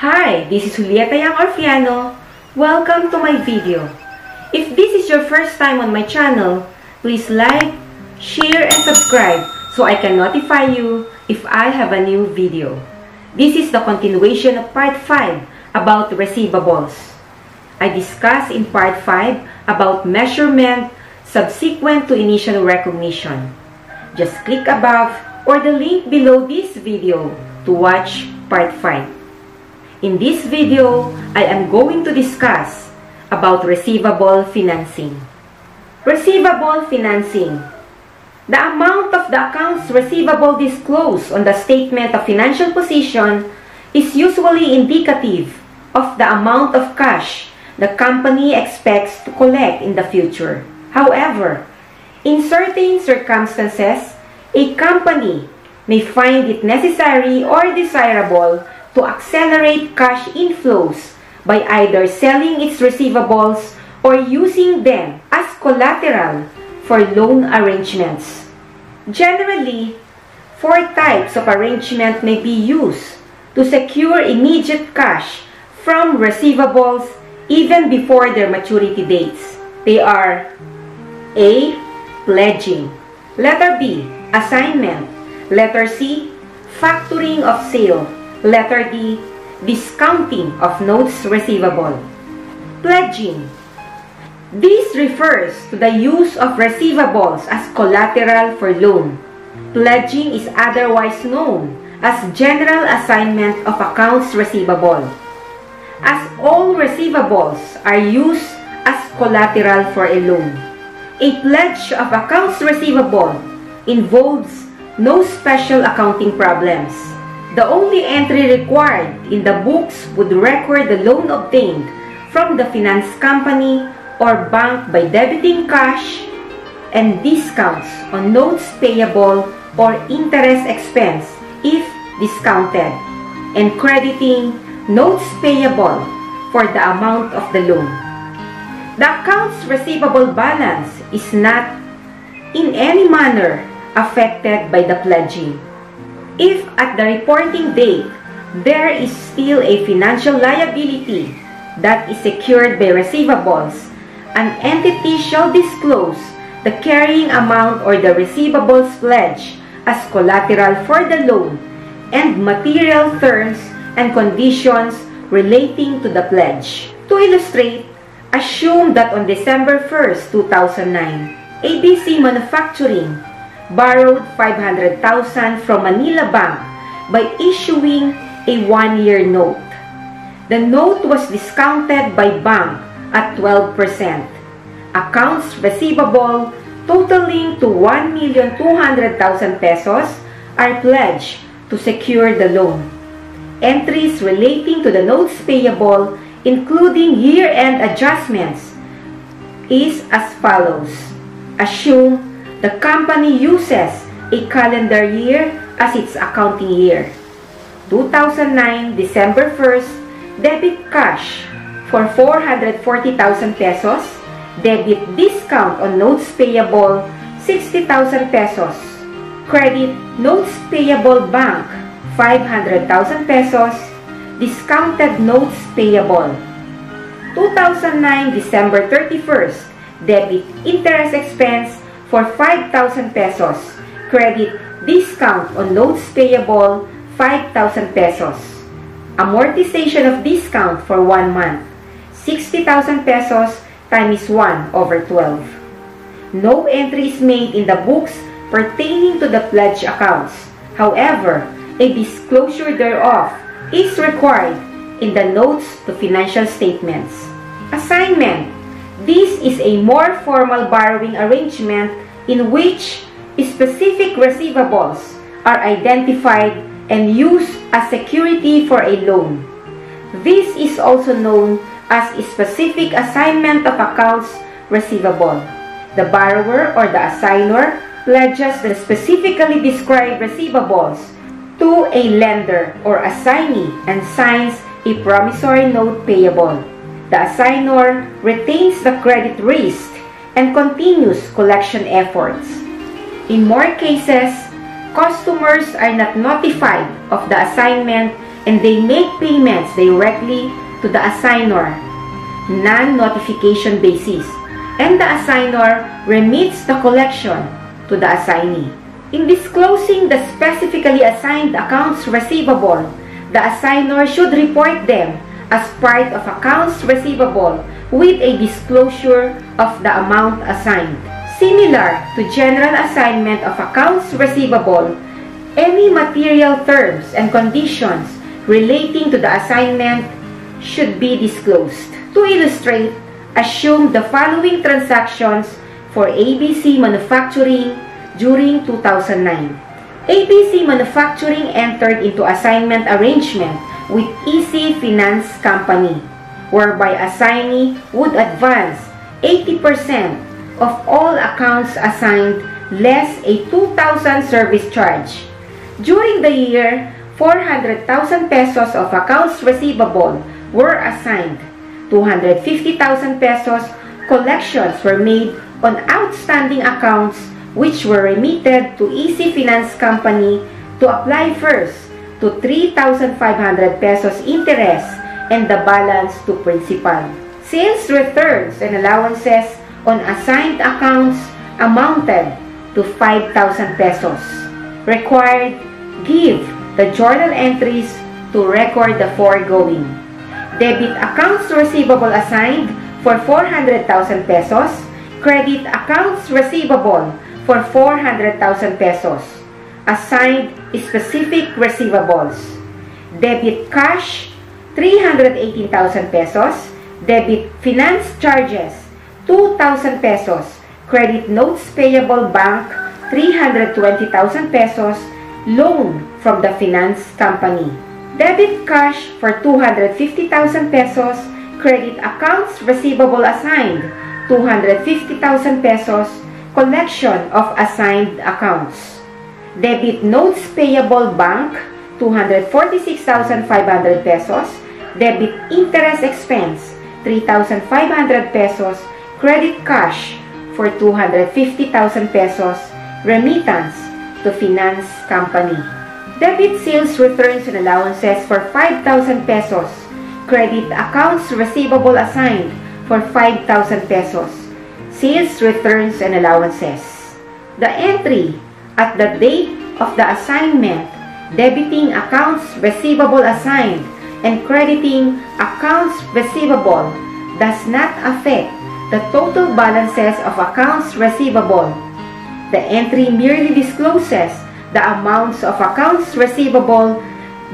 Hi, this is Julieta Yang Orfiano. Welcome to my video. If this is your first time on my channel, please like, share, and subscribe so I can notify you if I have a new video. This is the continuation of part 5 about receivables. I discussed in part 5 about measurement subsequent to initial recognition. Just click above or the link below this video to watch part 5. In this video, I am going to discuss about receivable financing. Receivable financing. The amount of the accounts receivable disclosed on the statement of financial position is usually indicative of the amount of cash the company expects to collect in the future. However, in certain circumstances, a company may find it necessary or desirable to accelerate cash inflows by either selling its receivables or using them as collateral for loan arrangements. Generally, 4 types of arrangement may be used to secure immediate cash from receivables even before their maturity dates. They are A. Pledging. Letter B. Assignment. Letter C. Factoring of sale. Letter D. Discounting of notes receivable. Pledging. This refers to the use of receivables as collateral for loan. Pledging is otherwise known as general assignment of accounts receivable, as all receivables are used as collateral for a loan. A pledge of accounts receivable involves no special accounting problems. The only entry required in the books would record the loan obtained from the finance company or bank by debiting cash and discounts on notes payable or interest expense if discounted, and crediting notes payable for the amount of the loan. The accounts receivable balance is not in any manner affected by the pledging. If at the reporting date there is still a financial liability that is secured by receivables, an entity shall disclose the carrying amount or the receivables pledge as collateral for the loan and material terms and conditions relating to the pledge. To illustrate, assume that on December 1st, 2009, ABC Manufacturing borrowed 500,000 from Manila Bank by issuing a 1-year note. The note was discounted by bank at 12%. Accounts receivable totaling to 1,200,000 pesos are pledged to secure the loan. Entries relating to the notes payable, including year-end adjustments, is as follows. Assume the company uses a calendar year as its accounting year. 2009, December 1st, debit cash for 440,000 pesos, debit discount on notes payable 60,000 pesos, credit notes payable bank 500,000 pesos, discounted notes payable. 2009, December 31st, debit interest expense for 5,000 pesos, credit discount on notes payable 5,000 pesos, amortization of discount for 1 month, 60,000 pesos times 1/12. No entry is made in the books pertaining to the pledge accounts. However, a disclosure thereof is required in the notes to financial statements. Assignment. This is a more formal borrowing arrangement in which specific receivables are identified and used as security for a loan. This is also known as a specific assignment of accounts receivable. The borrower or the assigner pledges the specifically described receivables to a lender or assignee and signs a promissory note payable. The assigner retains the credit risk and continues collection efforts. In more cases, customers are not notified of the assignment and they make payments directly to the assignor, non-notification basis, and the assignor remits the collection to the assignee. In disclosing the specifically assigned accounts receivable, the assignor should report them as part of accounts receivable with a disclosure of the amount assigned. Similar to general assignment of accounts receivable, any material terms and conditions relating to the assignment should be disclosed. To illustrate, assume the following transactions for ABC Manufacturing during 2009. ABC Manufacturing entered into assignment arrangement with EC Finance Company, whereby assignee would advance 80% of all accounts assigned less a 2,000 service charge. During the year, 400,000 pesos of accounts receivable were assigned. 250,000 pesos collections were made on outstanding accounts which were remitted to EC Finance Company to apply first to 3,500 pesos interest and the balance to principal. Sales returns and allowances on assigned accounts amounted to 5,000 pesos. Required, give the journal entries to record the foregoing. Debit accounts receivable assigned for 400,000 pesos. Credit accounts receivable for 400,000 pesos. Assigned specific receivables. Debit cash, 318,000 pesos. Debit finance charges, 2,000 pesos. Credit notes payable bank, 320,000 pesos. Loan from the finance company. Debit cash for 250,000 pesos. Credit accounts receivable assigned, 250,000 pesos. Collection of assigned accounts. Debit notes payable bank, 246,500 pesos. Debit interest expense, 3,500 pesos. Credit cash for 250,000 pesos. Remittance to finance company. Debit sales returns and allowances for 5,000 pesos. Credit accounts receivable assigned for 5,000 pesos. Sales returns and allowances. The entry at the date of the assignment, debiting accounts receivable assigned and crediting accounts receivable does not affect the total balances of accounts receivable. The entry merely discloses the amounts of accounts receivable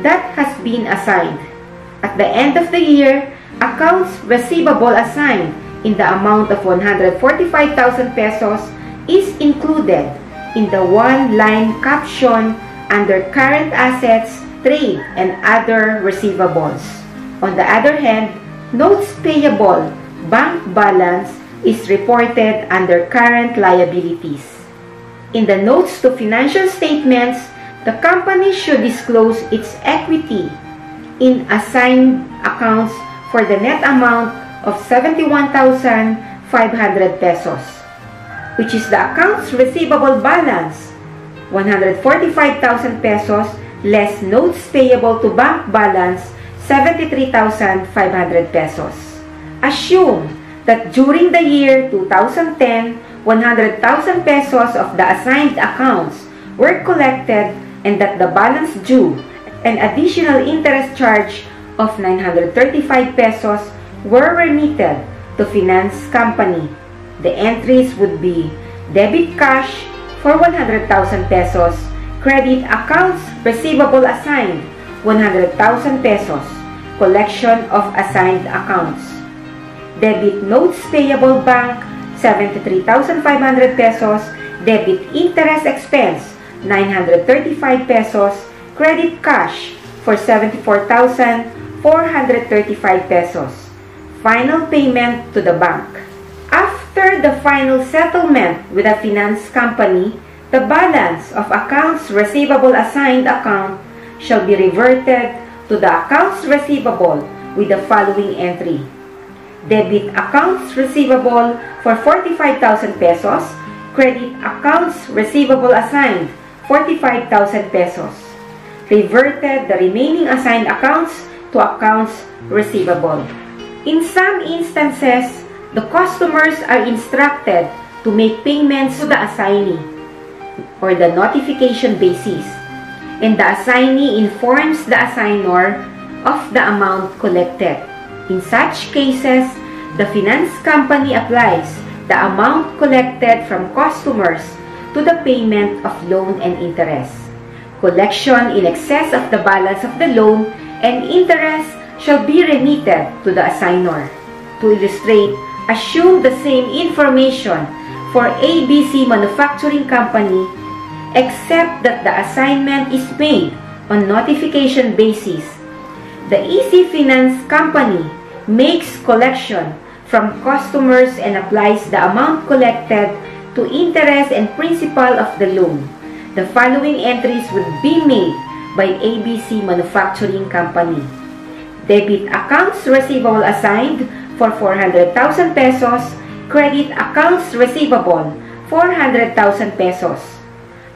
that has been assigned. At the end of the year, accounts receivable assigned in the amount of 145,000 pesos is included in the one-line caption under current assets, trade, and other receivables. On the other hand, notes payable bank balance is reported under current liabilities. In the notes to financial statements, the company should disclose its equity in assigned accounts for the net amount of 71,500 pesos, which is the accounts receivable balance, 145,000 pesos, less notes payable to bank balance, 73,500 pesos. Assume that during the year 2010, 100,000 pesos of the assigned accounts were collected and that the balance due and additional interest charge of 935 pesos were remitted to finance company. The entries would be debit cash for 100,000 pesos, credit accounts receivable assigned 100,000 pesos, collection of assigned accounts. Debit notes payable bank 73,500 pesos, debit interest expense 935 pesos, credit cash for 74,435 pesos. Final payment to the bank. After the final settlement with a finance company, the balance of accounts receivable assigned account shall be reverted to the accounts receivable with the following entry. Debit accounts receivable for 45,000 pesos, credit accounts receivable assigned 45,000 pesos. reverted the remaining assigned accounts to accounts receivable. In some instances, the customers are instructed to make payments to the assignee or the notification basis, and the assignee informs the assignor of the amount collected. In such cases, the finance company applies the amount collected from customers to the payment of loan and interest. Collection in excess of the balance of the loan and interest shall be remitted to the assignor. To illustrate, assume the same information for ABC Manufacturing Company, except that the assignment is made on notification basis. The EC Finance Company makes collection from customers and applies the amount collected to interest and principal of the loan. The following entries would be made by ABC Manufacturing Company. Debit accounts receivable assigned for 400,000 pesos. Credit accounts receivable 400,000 pesos.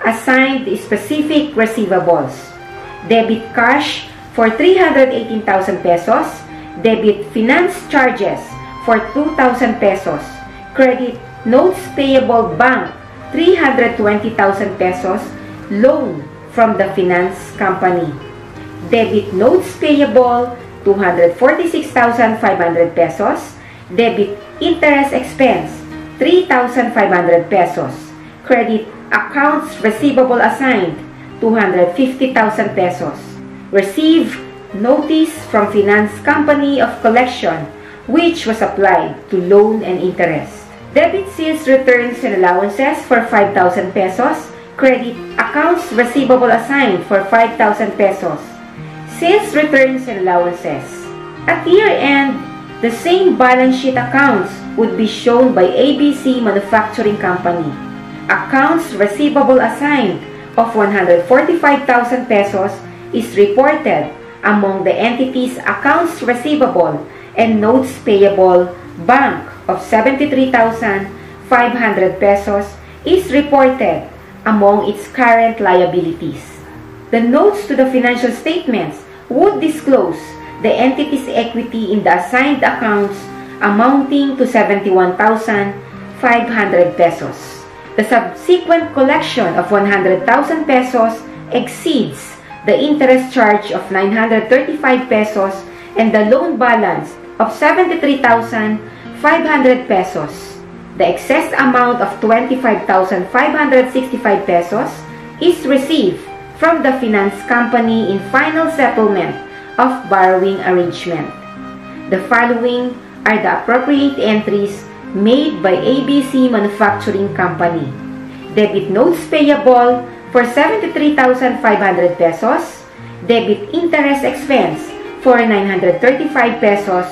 Assigned specific receivables. Debit cash for 318,000 pesos. Debit finance charges for 2,000 pesos. Credit notes payable bank 320,000 pesos. Loan from the finance company. Debit notes payable 246,500 pesos. Debit interest expense 3,500 pesos. Credit accounts receivable assigned 250,000 pesos. Receive notice from finance company of collection which was applied to loan and interest. Debit sales returns and allowances for 5,000 pesos. Credit accounts receivable assigned for 5,000 pesos. Sales returns and allowances. At year-end, the same balance sheet accounts would be shown by ABC Manufacturing Company. Accounts receivable assigned of 145,000 pesos is reported among the entity's accounts receivable, and notes payable bank of 73,500 pesos is reported among its current liabilities. The notes to the financial statements would disclose the entity's equity in the assigned accounts amounting to 71,500 pesos. The subsequent collection of 100,000 pesos exceeds the interest charge of 935 pesos and the loan balance of 73,500 pesos. The excess amount of 25,565 pesos is received from the finance company in final settlement of borrowing arrangement. The following are the appropriate entries made by ABC Manufacturing Company. Debit notes payable for 73,500 pesos. Debit interest expense for 935 pesos.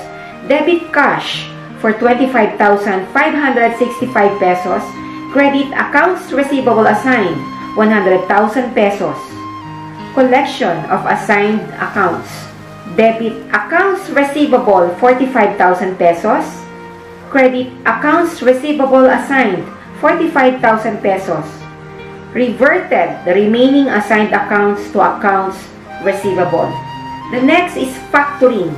Debit cash for 25,565 pesos. Credit accounts receivable assigned 100,000 pesos. Collection of assigned accounts. Debit accounts receivable 45,000 pesos. Credit accounts receivable assigned 45,000 pesos. Reverted the remaining assigned accounts to accounts receivable. The next is factoring.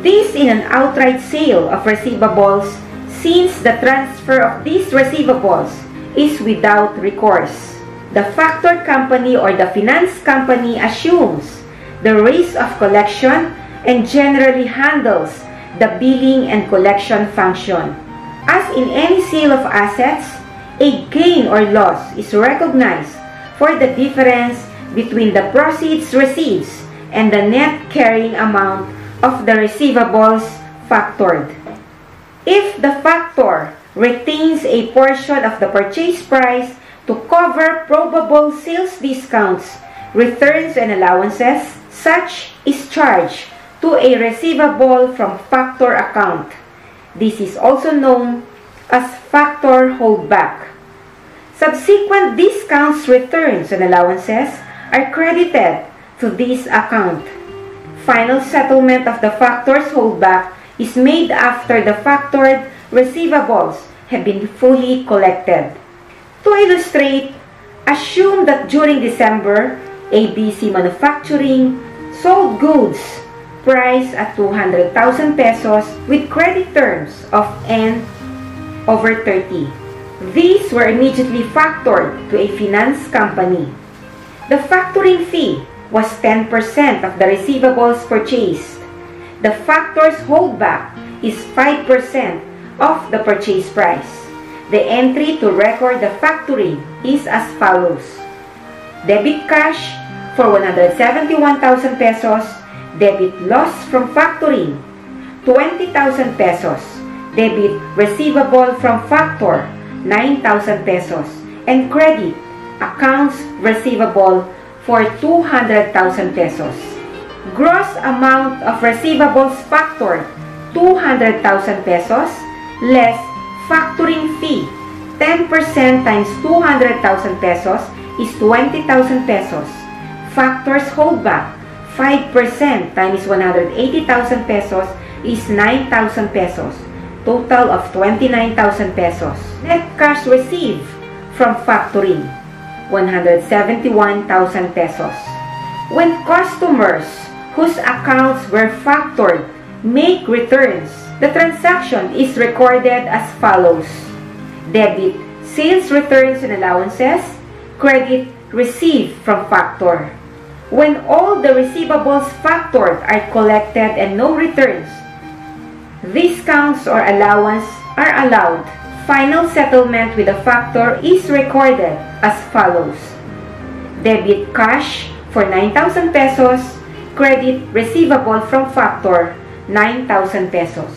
This is an outright sale of receivables since the transfer of these receivables is without recourse. The factor company or the finance company assumes the risk of collection and generally handles the billing and collection function. As in any sale of assets, a gain or loss is recognized for the difference between the proceeds received and the net carrying amount of the receivables factored. If the factor retains a portion of the purchase price to cover probable sales discounts, returns, and allowances, such is charged to a receivable from factor account. This is also known as factor holdback. Subsequent discounts, returns, and allowances are credited to this account. Final settlement of the factor's holdback is made after the factored receivables have been fully collected. To illustrate, assume that during December ABC Manufacturing sold goods priced at 200,000 pesos with credit terms of N/30. These were immediately factored to a finance company. The factoring fee was 10% of the receivables purchased. The factor's holdback is 5% of the purchase price. The entry to record the factoring is as follows: debit cash for 171,000 pesos, debit loss from factoring 20,000 pesos, debit receivable from factor 9,000 pesos, and credit accounts receivable for 200,000 pesos. Gross amount of receivables factored 200,000 pesos less factoring fee 10% times 200,000 pesos is 20,000 pesos. Factors holdback 5% times 180,000 pesos is 9,000 pesos. Total of 29,000 pesos. Net cash received from factoring 171,000 pesos. When customers whose accounts were factored make returns, the transaction is recorded as follows: debit sales returns and allowances, credit received from factor. When all the receivables factored are collected and no returns, discounts or allowance are allowed. Final settlement with the factor is recorded as follows: debit cash for 9,000 pesos, credit receivable from factor 9,000 pesos.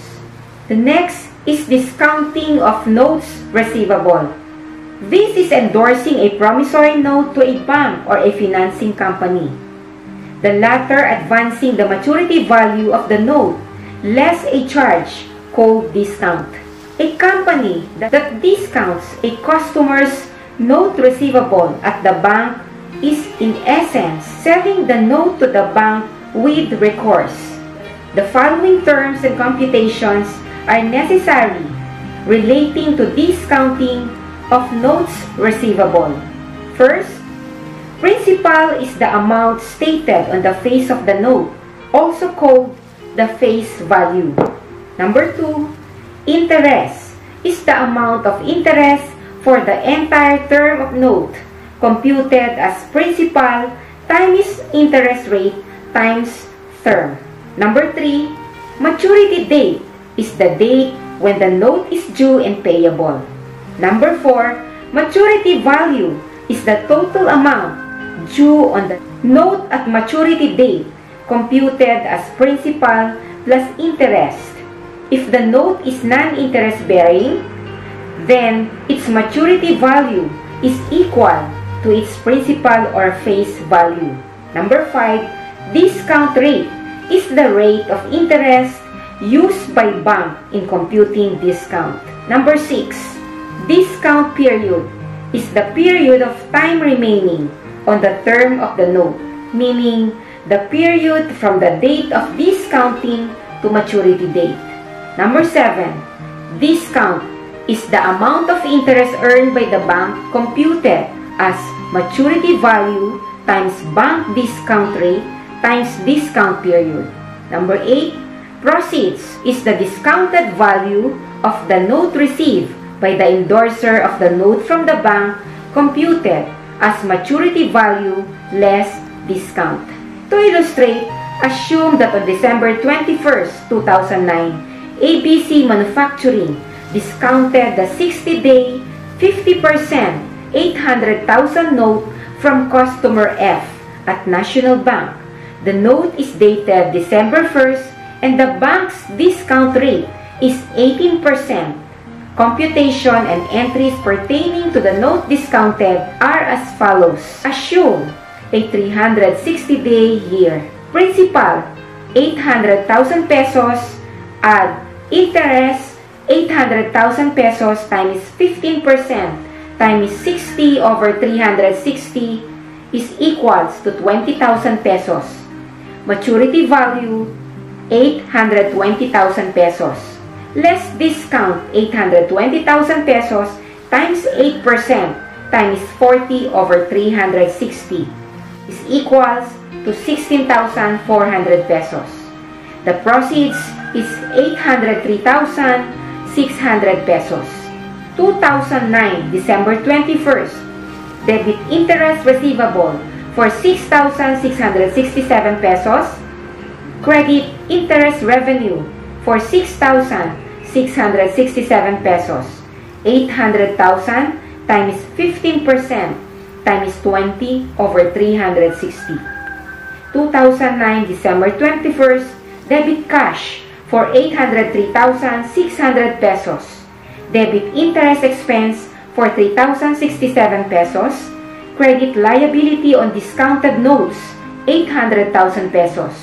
The next is discounting of notes receivable. This is endorsing a promissory note to a bank or a financing company, the latter advancing the maturity value of the note less a charge called discount. A company that discounts a customer's note receivable at the bank is in essence selling the note to the bank with recourse. The following terms and computations are necessary relating to discounting of notes receivable. First, principal is the amount stated on the face of the note, also called the face value. Number 2, interest is the amount of interest for the entire term of note, computed as principal times interest rate times term. Number 3, maturity date is the date when the note is due and payable. Number 4, maturity value is the total amount due on the note at maturity date, computed as principal plus interest. If the note is non-interest bearing, then its maturity value is equal to its principal or face value. Number 5, discount rate is the rate of interest used by bank in computing discount. Number 6, discount period is the period of time remaining on the term of the note, meaning the period from the date of discounting to maturity date. Number 7, discount is the amount of interest earned by the bank computed as maturity value times bank discount rate times discount period. Number 8, proceeds is the discounted value of the note received by the endorser of the note from the bank computed as maturity value less discount. To illustrate, assume that on December 21st, 2009, ABC Manufacturing discounted the 60-day 50% 800,000 note from customer F at National Bank. The note is dated December 1st and the bank's discount rate is 18%. Computation and entries pertaining to the note discounted are as follows. Assume a 360-day year. Principal, 800,000 pesos. Add interest, 800,000 pesos times 15% times 60 over 360 is equals to 20,000 pesos. Maturity value, 820,000 pesos. Less discount, 820,000 pesos times 8% times 40 over 360. is equals to 16,400 pesos. The proceeds is 803,600 pesos. 2009, December 21st, debit interest receivable for 6,667 pesos. Credit interest revenue for 6,667 pesos. 800,000 times 15% times 20 over 360. 2009, December 21st, debit cash for 803,600 pesos. Debit interest expense for 3,067 pesos. Credit liability on discounted notes, 800,000 pesos.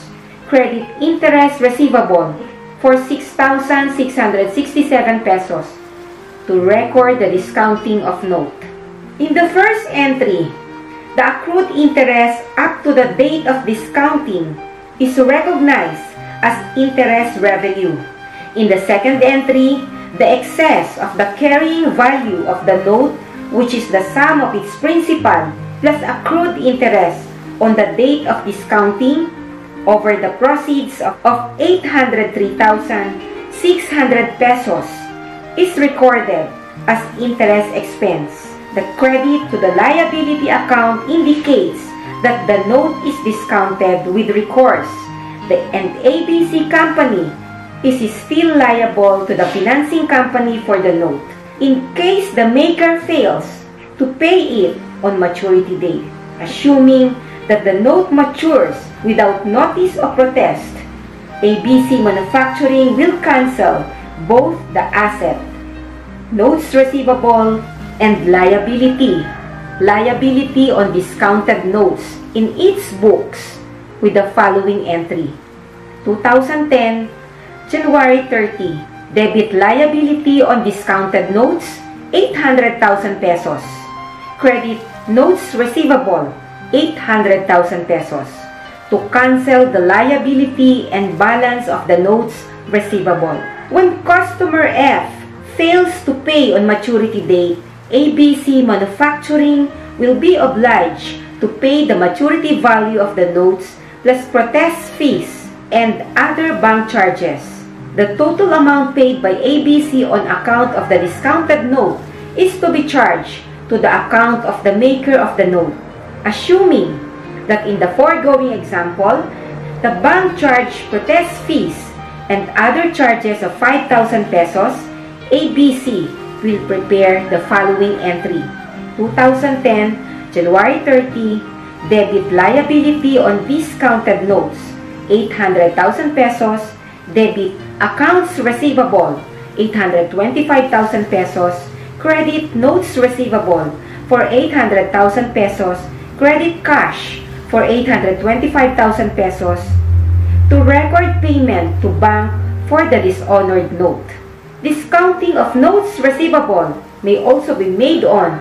Credit interest receivable for 6,667 pesos. To record the discounting of note. In the first entry, the accrued interest up to the date of discounting is recognized as interest revenue. In the second entry, the excess of the carrying value of the note, which is the sum of its principal plus accrued interest on the date of discounting over the proceeds of 803,600 pesos, is recorded as interest expense. The credit to the liability account indicates that the note is discounted with recourse, and ABC Company is still liable to the financing company for the note in case the maker fails to pay it on maturity date. Assuming that the note matures without notice of protest, ABC Manufacturing will cancel both the asset, notes receivable, and liability on discounted notes in its books with the following entry. 2010, January 30, debit liability on discounted notes, 800,000 pesos. Credit notes receivable, 800,000 pesos. To cancel the liability and balance of the notes receivable. When customer F fails to pay on maturity date, ABC Manufacturing will be obliged to pay the maturity value of the notes plus protest fees and other bank charges. The total amount paid by ABC on account of the discounted note is to be charged to the account of the maker of the note. Assuming that in the foregoing example, the bank charged protest fees and other charges of 5,000 pesos, ABC will prepare the following entry. 2010, January 30, debit liability on discounted notes, 800,000 pesos. Debit accounts receivable, 825,000 pesos. Credit notes receivable for 800,000 pesos. Credit cash for 825,000 pesos. To record payment to bank for the dishonored note. Discounting of notes receivable may also be made on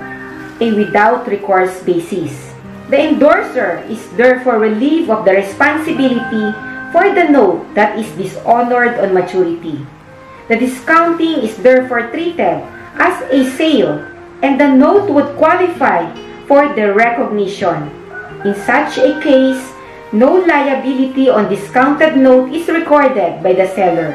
a without recourse basis. The endorser is therefore relieved of the responsibility for the note that is dishonored on maturity. The discounting is therefore treated as a sale, and the note would qualify for the recognition. In such a case, no liability on discounted note is recorded by the seller,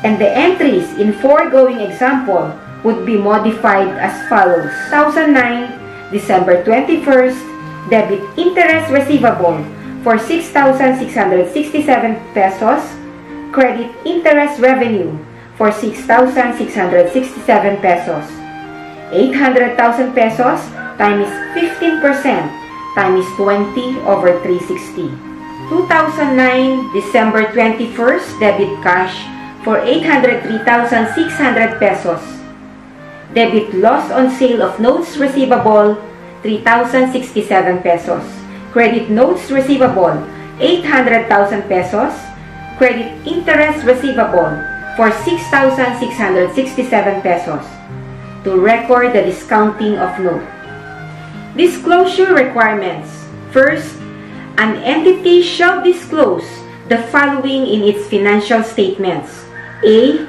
and the entries in foregoing example would be modified as follows. 2009, December 21st, debit interest receivable for 6,667 pesos. Credit interest revenue for 6,667 pesos. 800,000 pesos times 15% times 20 over 360. 2009, December 21st, debit cash for 803,600 pesos. Debit loss on sale of notes receivable, 3,067 pesos. Credit notes receivable, 800,000 pesos. Credit interest receivable for 6,667 pesos. To record the discounting of note. Disclosure requirements. First, an entity shall disclose the following in its financial statements. A.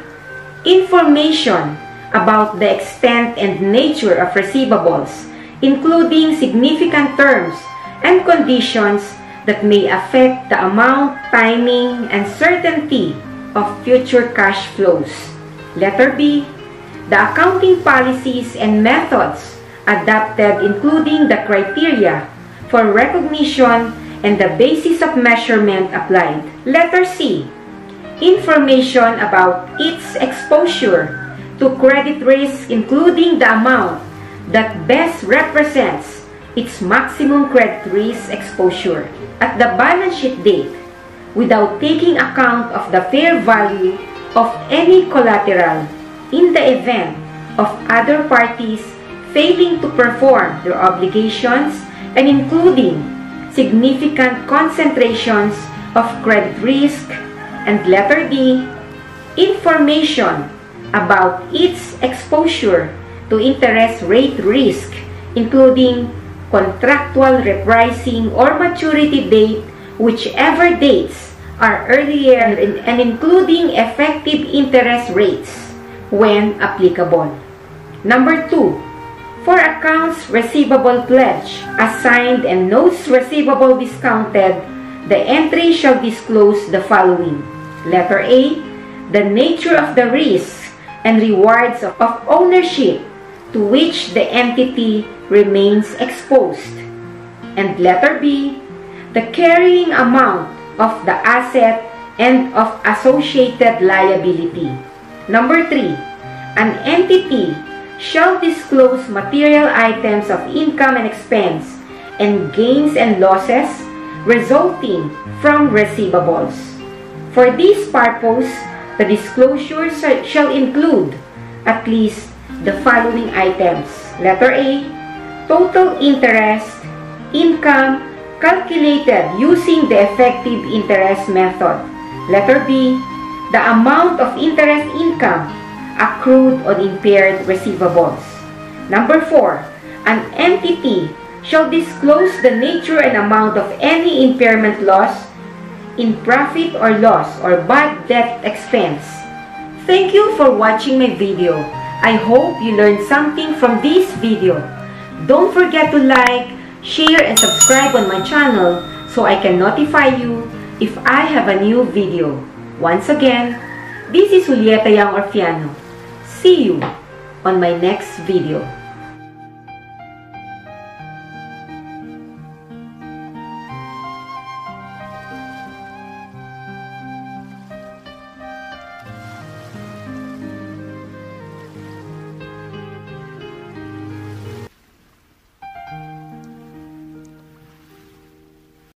Information about the extent and nature of receivables, including significant terms and conditions that may affect the amount, timing, and certainty of future cash flows. Letter B, the accounting policies and methods adopted, including the criteria for recognition and the basis of measurement applied. Letter C, information about its exposure to credit risk, including the amount that best represents its maximum credit risk exposure at the balance sheet date, without taking account of the fair value of any collateral in the event of other parties failing to perform their obligations, and including significant concentrations of credit risk. And letter D, information about its exposure to interest rate risk, including contractual repricing or maturity date, whichever dates are earlier, and including effective interest rates when applicable. Number 2, for accounts receivable pledge, assigned, and notes receivable discounted, the entry shall disclose the following. Letter A, the nature of the risks and rewards of ownership to which the entity remains exposed. And letter B, the carrying amount of the asset and of associated liability. Number 3, an entity shall disclose material items of income and expense and gains and losses resulting from receivables. For this purpose, the disclosure shall include at least the following items. Letter A, total interest income calculated using the effective interest method. Letter B, the amount of interest income accrued on impaired receivables. Number 4, an entity shall disclose the nature and amount of any impairment loss in profit or loss or bad debt expense. Thank you for watching my video. I hope you learned something from this video. Don't forget to like, share, and subscribe on my channel so I can notify you if I have a new video. Once again, this is Julieta Yang Orfiano. See you on my next video.